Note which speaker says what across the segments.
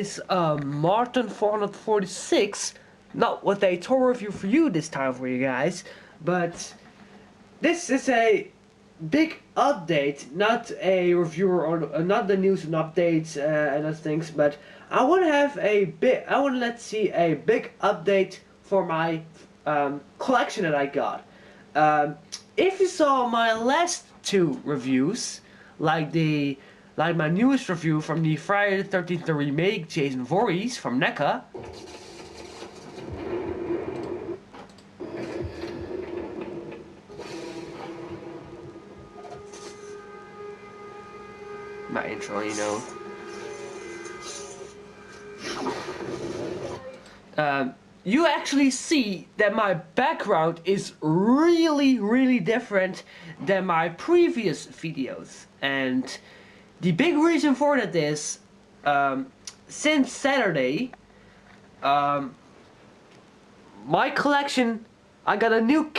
Speaker 1: guys, Martijn446, not with a tour review for you this time for you guys, but this is a big update, not a review on not the news and updates and other things, but I want to have a bit, I want to let's see a big update for my collection that I got. If you saw my last two reviews, like my newest review from the Friday the 13th remake, Jason Voorhees from NECA. My intro, you know. You actually see that my background is really different than my previous videos, and the big reason for that is since Saturday my collection, I got a new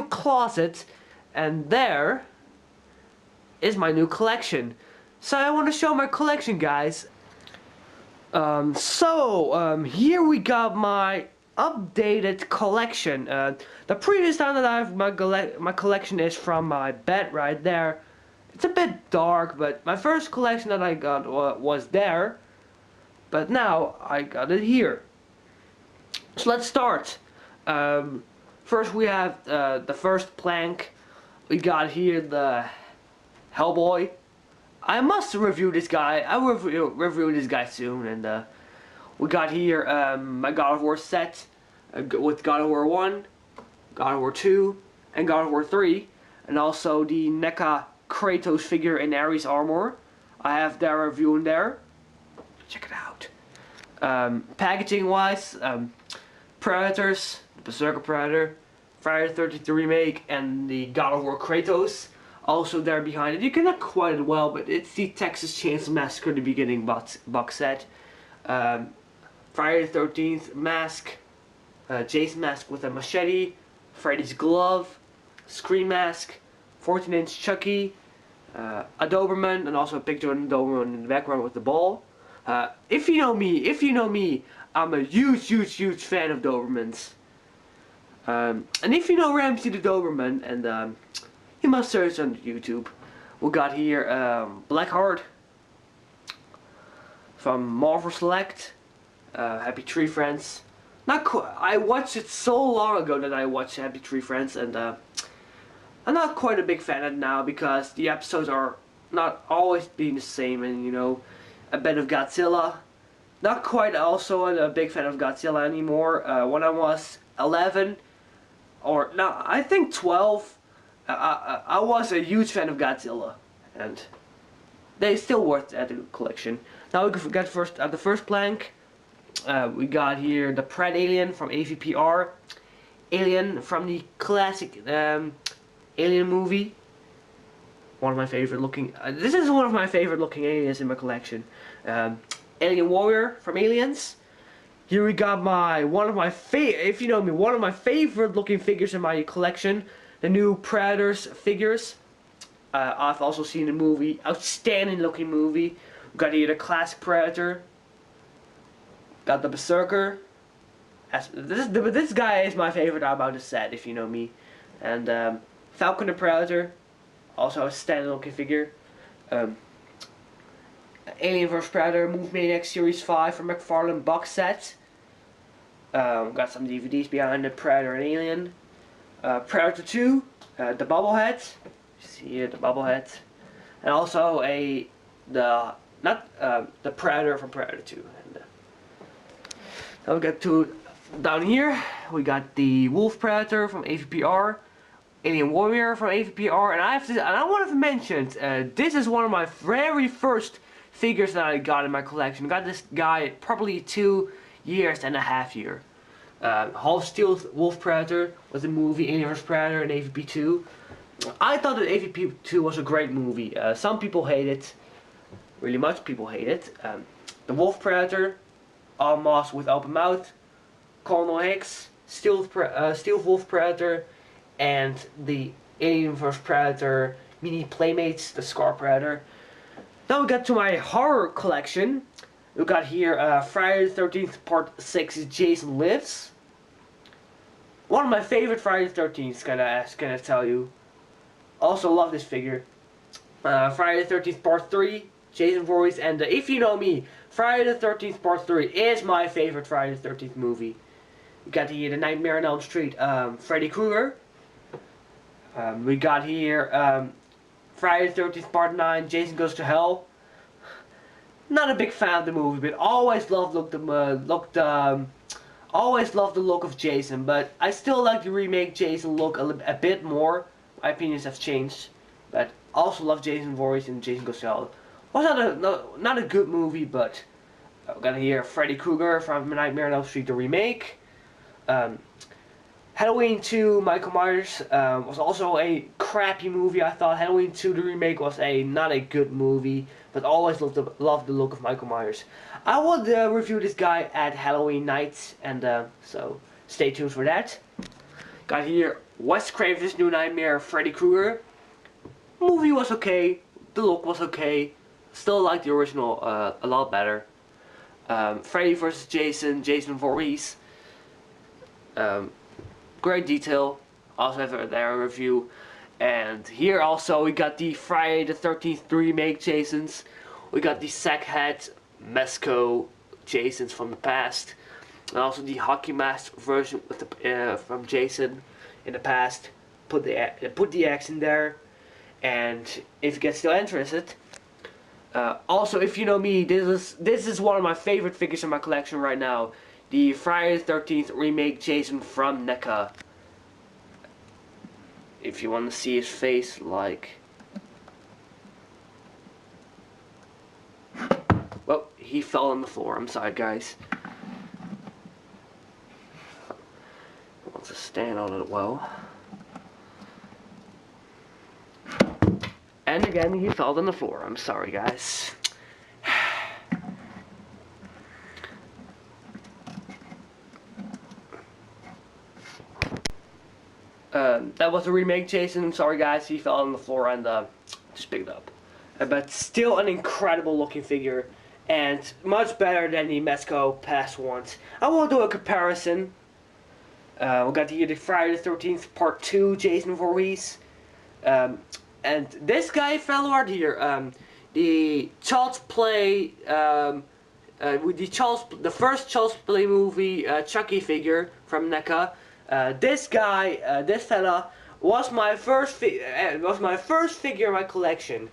Speaker 1: closet, and there is my new collection. So I want to show my collection, guys. Here we got my updated collection. The previous time that I've my collection is from my bed right there. It's a bit dark, but my first collection that I got was there, but now I got it here. So let's start. First we have the first plank. We got here the Hellboy. I must review this guy. I will review this guy soon. And we got here my God of War set with God of War 1, God of War 2, and God of War 3, and also the NECA Kratos figure in Ares armor. I have their review in there. Check it out. Packaging wise, Predators, the Berserker Predator, Friday the 13th remake, and the God of War Kratos. Also there behind it, you cannot quite it well, but it's the Texas Chainsaw Massacre the beginning box set. Friday the 13th mask, Jason mask with a machete, Freddy's glove, Scream mask, 14-inch Chucky, a Doberman, and also a picture of a Doberman in the background with the ball. If you know me, I'm a huge fan of Dobermans. And if you know Ramsey the Doberman, and you must search on YouTube. We got here Blackheart from Marvel Select. Happy Tree Friends. I watched it so long ago that I watched Happy Tree Friends, and I'm not quite a big fan of it now because the episodes are not always being the same, and you know, a bit of Godzilla. Not quite also a big fan of Godzilla anymore. When I was 11, or no, I think 12. I was a huge fan of Godzilla, and they still worth at the collection. Now we got the first plank. We got here the Pred Alien from AVPR, Alien from the classic Alien movie. One of my favorite looking. This is one of my favorite looking aliens in my collection. Alien Warrior from Aliens. Here we got one of my favorite looking figures in my collection. The new Predators figures. I've also seen the movie, outstanding looking movie. We got here the classic Predator. Got the Berserker. This guy is my favorite about the set, if you know me. And Falcon the Predator, also a outstanding looking figure. Alien vs Predator Movie Maniacs Series 5 from McFarlane box set. Got some DVDs behind the Predator and Alien. Predator 2, the bobblehead. You see here the bobblehead, and also the Predator from Predator 2. And, now we got down here. We got the Wolf Predator from AVPR, Alien Warrior from AVPR, and I want to mention this is one of my very first figures that I got in my collection. I got this guy probably 2.5 years here. Half Steel Wolf Predator was the movie Alien vs Predator and AVP 2. I thought that AVP 2 was a great movie. Some people hate it. Really much people hate it. The Wolf Predator, all moss with open mouth, Colonel Hicks, Steel Wolf Predator, and the Alien vs Predator mini Playmates, the Scar Predator. Now we got to my horror collection. We got here Friday the 13th Part 6 Jason Lives. One of my favorite Friday the 13th, gonna tell you. Also love this figure. Friday the 13th Part 3, Jason Voorhees, and if you know me, Friday the 13th Part 3 is my favorite Friday the 13th movie. We got here the Nightmare on Elm Street, Freddy Krueger. We got here Friday the 13th Part 9, Jason Goes to Hell. Not a big fan of the movie, but always loved always loved the look of Jason. But I still like the remake Jason look a bit more. My opinions have changed, but also love Jason Voorhees and Jason Goes to Hell. Was not a good movie, but we got here Freddy Krueger from Nightmare on Elm Street, the remake. Halloween 2, Michael Myers was also a crappy movie. I thought Halloween 2, the remake, was not a good movie, but always loved the look of Michael Myers. I will review this guy at Halloween night, and so stay tuned for that. Got here Wes Craven's New Nightmare, Freddy Krueger. Movie was okay, the look was okay. Still like the original a lot better. Freddy vs. Jason, Jason Voorhees. Great detail. Also have their review. And here also we got the Friday the 13th remake Jasons. We got the Sackhead Mesco Jasons from the past. And also the hockey mask version with the, from Jason in the past. Put the X in there. And if you get still interested. Also, if you know me, this is one of my favorite figures in my collection right now. The Friday the 13th remake Jason from NECA. If you want to see his face, like... Well, he fell on the floor. I'm sorry, guys. I want to stand on it well. And again, he fell on the floor. I'm sorry, guys. That was a remake Jason. I'm sorry guys, he fell on the floor and just picked it up. But still an incredible looking figure. And much better than the Mesco past ones. I will do a comparison. We got here the Friday the 13th Part 2 Jason Voorhees. And this guy fell right here. The Child's Play, with the first Child's Play movie Chucky figure from NECA. This guy, this fella, was my first figure in my collection.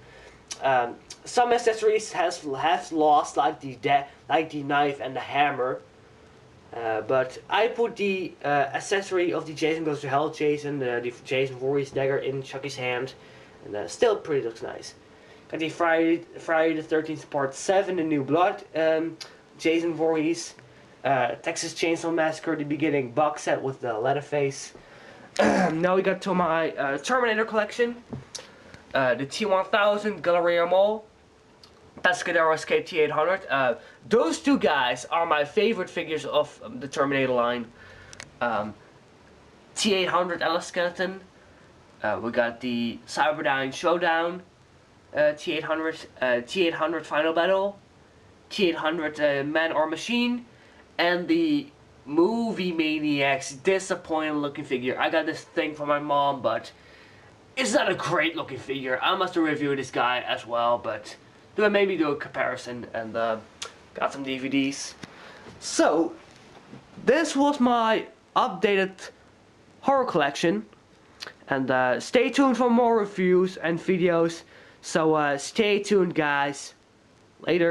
Speaker 1: Some accessories has lost, like the knife and the hammer. But I put the accessory of the Jason Goes to Hell Jason, the Jason Voorhees dagger in Chucky's hand, and still pretty looks nice. Got the Friday the 13th Part 7, the New Blood, Jason Voorhees. Texas Chainsaw Massacre, the beginning box set with the Leatherface. Now we got to my Terminator collection. The T-1000 Galleria Mall. Pescadero Escape T-800. Those two guys are my favorite figures of the Terminator line. T-800 Alice Skeleton. We got the Cyberdyne Showdown. T-800 T-800 Final Battle. T-800 Man or Machine. And the Movie Maniacs disappointing looking figure. I got this thing from my mom, but it's not a great looking figure. I must review this guy as well, but maybe do a comparison, and got some DVDs. So this was my updated horror collection, and stay tuned for more reviews and videos. So stay tuned, guys. Later.